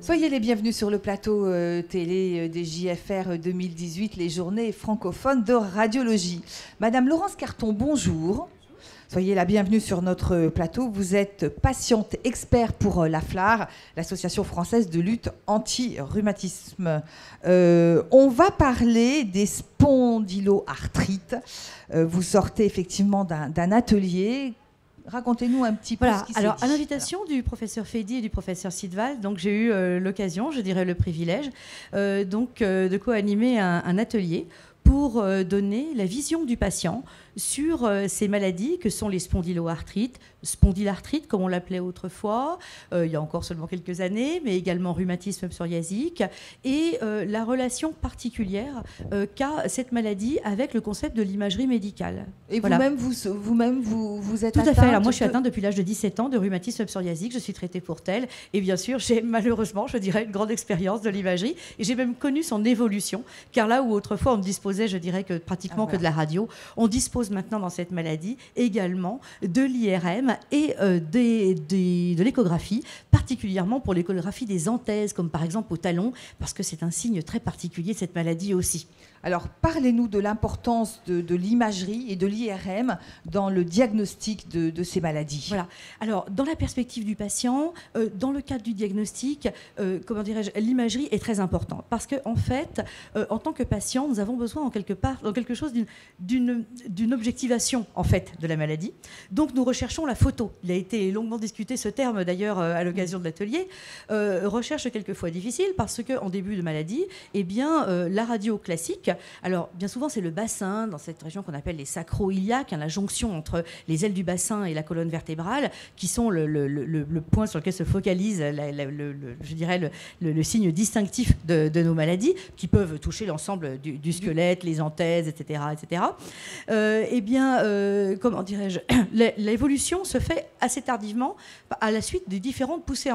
Soyez les bienvenus sur le plateau télé des JFR 2018, les journées francophones de radiologie. Madame Laurence Carton, bonjour. Soyez la bienvenue sur notre plateau. Vous êtes patiente expert pour l'AFLAR, l'Association française de lutte anti-rhumatisme. On va parler des spondyloarthrites. Vous sortez effectivement d'un atelier. Racontez-nous un petit peu ce qui s'est dit. Alors, à l'invitation du professeur Fedi et du professeur Sidval, donc j'ai eu l'occasion, je dirais le privilège, de co-animer un atelier pour donner la vision du patient sur ces maladies que sont les spondyloarthrites, spondylarthrite comme on l'appelait autrefois, il y a encore seulement quelques années, mais également rhumatisme psoriasique, et la relation particulière qu'a cette maladie avec le concept de l'imagerie médicale. Et voilà. vous êtes Tout atteinte à fait. Alors moi, je suis atteinte depuis l'âge de 17 ans de rhumatisme psoriasique. Je suis traitée pour tel. Et bien sûr, j'ai malheureusement, je dirais, une grande expérience de l'imagerie. Et j'ai même connu son évolution. Car là où autrefois, on ne disposait, je dirais, que pratiquement que de la radio, on dispose maintenant dans cette maladie également de l'IRM et de l'échographie, particulièrement pour l'échographie des anthèses, comme par exemple au talon, parce que c'est un signe très particulier de cette maladie aussi. Alors, parlez-nous de l'importance de l'imagerie et de l'IRM dans le diagnostic de ces maladies. Voilà. Alors, dans la perspective du patient, dans le cadre du diagnostic, comment dirais-je, l'imagerie est très importante. Parce qu'en fait, en tant que patient, nous avons besoin, en quelque chose d'une objectivation, en fait, de la maladie. Donc, nous recherchons la photo. Il a été longuement discuté, ce terme, d'ailleurs, à l'occasion de l'atelier. Recherche quelquefois difficile, parce qu'en début de maladie, eh bien, la radio classique, alors, bien souvent, c'est le bassin, dans cette région qu'on appelle les sacro-iliaques, la jonction entre les ailes du bassin et la colonne vertébrale, qui sont le point sur lequel se focalise, je dirais, le signe distinctif de nos maladies, qui peuvent toucher l'ensemble du squelette, les anthèses, etc. etc. Eh bien, comment dirais-je, l'évolution se fait assez tardivement à la suite des différentes poussées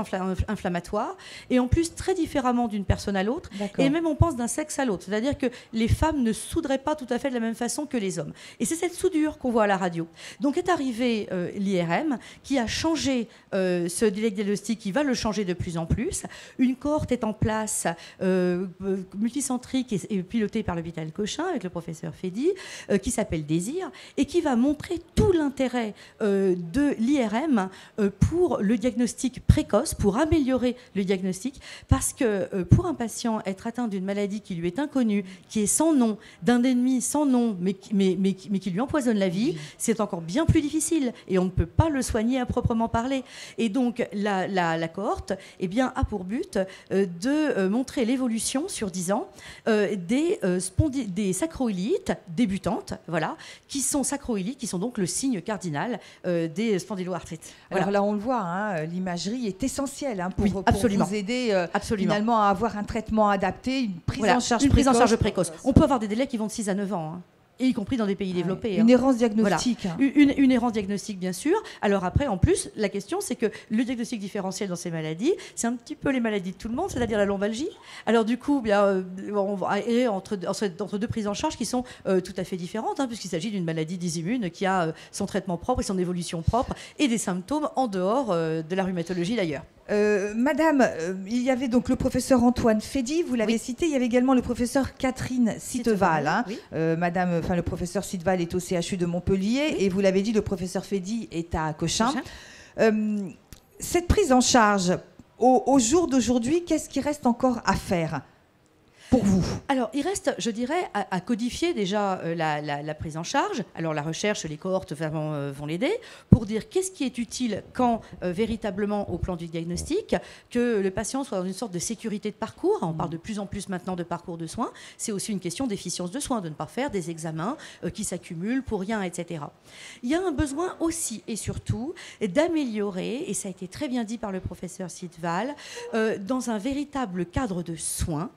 inflammatoires, et en plus très différemment d'une personne à l'autre, et même on pense d'un sexe à l'autre. C'est-à-dire que les femmes ne souderaient pas tout à fait de la même façon que les hommes. Et c'est cette soudure qu'on voit à la radio. Donc est arrivé l'IRM qui a changé ce diagnostic, qui va le changer de plus en plus. Une cohorte est en place, multicentrique et pilotée par l'hôpital Cochin avec le professeur Fedi, qui s'appelle Désir, et qui va montrer tout l'intérêt de l'IRM pour le diagnostic précoce, pour améliorer le diagnostic, parce que pour un patient, être atteint d'une maladie qui lui est inconnue, qui est sans nom, d'un ennemi sans nom, mais qui lui empoisonne la vie, c'est encore bien plus difficile. Et on ne peut pas le soigner à proprement parler. Et donc, la cohorte eh bien, a pour but de montrer l'évolution sur 10 ans des sacroilites débutantes, voilà, qui sont sacroilites, qui sont donc le signe cardinal des spondyloarthrites. Voilà. Alors là, on le voit, hein, l'imagerie est essentielle pour vous aider finalement à avoir un traitement adapté, une prise en charge précoce. On peut avoir des délais qui vont de 6 à 9 ans, hein, et y compris dans des pays développés. Une errance diagnostique. Voilà. Une errance diagnostique, bien sûr. Alors après, en plus, la question, c'est que le diagnostic différentiel dans ces maladies, c'est un petit peu les maladies de tout le monde, c'est-à-dire la lombalgie. Alors du coup, bien, on va aller entre deux prises en charge qui sont tout à fait différentes, hein, puisqu'il s'agit d'une maladie dysimmune qui a son traitement propre et son évolution propre, et des symptômes en dehors de la rhumatologie d'ailleurs. Madame, il y avait donc le professeur Antoine Fedi, vous l'avez cité, il y avait également le professeur Catherine Sitteval. Hein. Le professeur Sitteval est au CHU de Montpellier, et vous l'avez dit, le professeur Fedi est à Cochin. Cette prise en charge, au jour d'aujourd'hui, qu'est-ce qui reste encore à faire pour vous? Alors, il reste, je dirais, à codifier déjà la prise en charge. Alors, la recherche, les cohortes vraiment, vont l'aider pour dire qu'est-ce qui est utile quand, véritablement, au plan du diagnostic, que le patient soit dans une sorte de sécurité de parcours. On parle de plus en plus maintenant de parcours de soins. C'est aussi une question d'efficience de soins, de ne pas faire des examens qui s'accumulent pour rien, etc. Il y a un besoin aussi et surtout d'améliorer, et ça a été très bien dit par le professeur Sitteval, dans un véritable cadre de soins,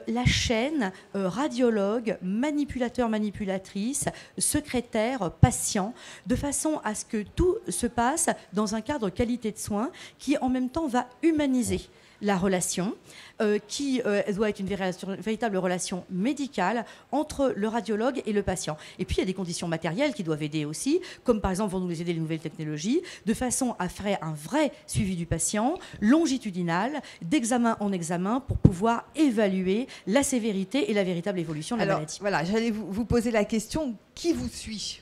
la chaîne radiologue, manipulateur, manipulatrice, secrétaire, patient, de façon à ce que tout se passe dans un cadre qualité de soins qui en même temps va humaniser la relation, qui doit être une véritable relation médicale entre le radiologue et le patient. Et puis, il y a des conditions matérielles qui doivent aider aussi, comme par exemple vont nous aider les nouvelles technologies, de façon à faire un vrai suivi du patient, longitudinal, d'examen en examen, pour pouvoir évaluer la sévérité et la véritable évolution de la maladie. Voilà, j'allais vous poser la question, qui vous suit ?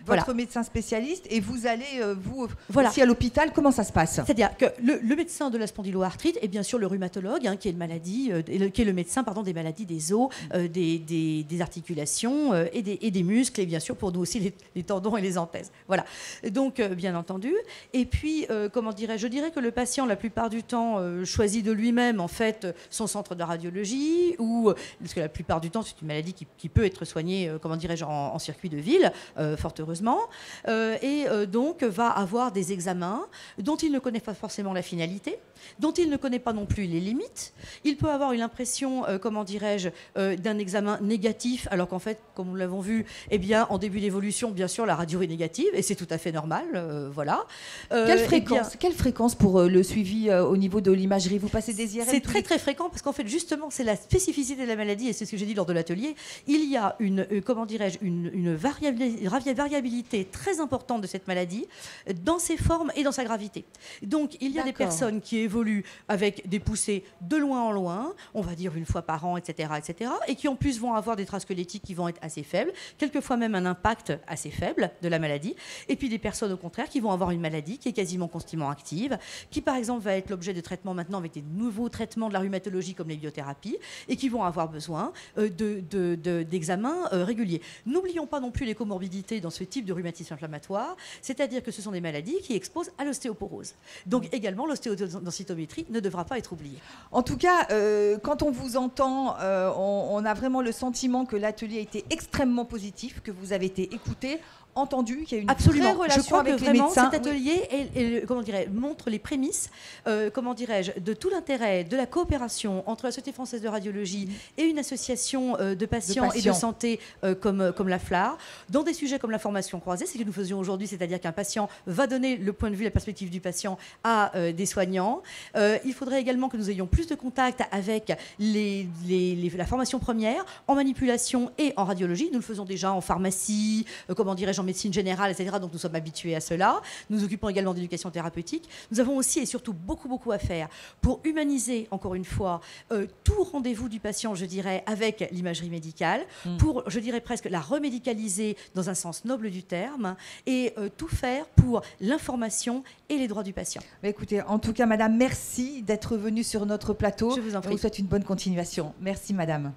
Votre médecin spécialiste, et vous allez, vous, aussi à l'hôpital, comment ça se passe? C'est-à-dire que le médecin de la spondyloarthrite est bien sûr le rhumatologue, qui est le médecin des maladies des os, des articulations et des muscles, et bien sûr pour nous aussi les tendons et les anthèses. Voilà. Donc, bien entendu. Et puis, je dirais que le patient, la plupart du temps, choisit de lui-même, en fait, son centre de radiologie, parce que la plupart du temps, c'est une maladie qui peut être soignée, en circuit de ville, fort heureusement. Donc va avoir des examens dont il ne connaît pas forcément la finalité, dont il ne connaît pas non plus les limites. Il peut avoir une impression, d'un examen négatif, alors qu'en fait, comme nous l'avons vu, en début d'évolution, bien sûr, la radio est négative, et c'est tout à fait normal. Voilà. Quelle fréquence pour le suivi au niveau de l'imagerie? Vous passez des IRM? C'est très très fréquent, parce qu'en fait, justement, c'est la spécificité de la maladie, et c'est ce que j'ai dit lors de l'atelier. Il y a une variabilité très importante de cette maladie dans ses formes et dans sa gravité. Donc, il y a des personnes qui évoluent avec des poussées de loin en loin, on va dire une fois par an, etc., et qui en plus vont avoir des traces squelettiques qui vont être assez faibles, quelquefois même un impact assez faible de la maladie, et puis des personnes au contraire qui vont avoir une maladie qui est quasiment constamment active, qui par exemple va être l'objet de traitements maintenant avec des nouveaux traitements de la rhumatologie comme les biothérapies, et qui vont avoir besoin d'examens réguliers. N'oublions pas non plus les comorbidités dans ce type de rhumatisme inflammatoire, c'est-à-dire que ce sont des maladies qui exposent à l'ostéoporose. Donc également, l'ostéodensitométrie ne devra pas être oubliée. En tout cas, quand on vous entend, on a vraiment le sentiment que l'atelier a été extrêmement positif, que vous avez été écouté, entendu, qu'il y a une vraie relation avec les médecins. Cet atelier montre les prémices de tout l'intérêt de la coopération entre la Société française de radiologie et une association de patients et de santé comme la FLAR, dans des sujets comme la formation croisée, c'est ce que nous faisions aujourd'hui, c'est-à-dire qu'un patient va donner le point de vue, la perspective du patient à des soignants. Il faudrait également que nous ayons plus de contact avec la formation première en manipulation et en radiologie. Nous le faisons déjà en pharmacie, en médecine générale, etc. Donc nous sommes habitués à cela. Nous nous occupons également d'éducation thérapeutique. Nous avons aussi et surtout beaucoup à faire pour humaniser, encore une fois, tout rendez-vous du patient, avec l'imagerie médicale, pour, presque la remédicaliser dans un sens noble du terme, et tout faire pour l'information et les droits du patient. Mais écoutez, en tout cas, madame, merci d'être venue sur notre plateau. Je vous en prie. On vous souhaite une bonne continuation. Merci, madame.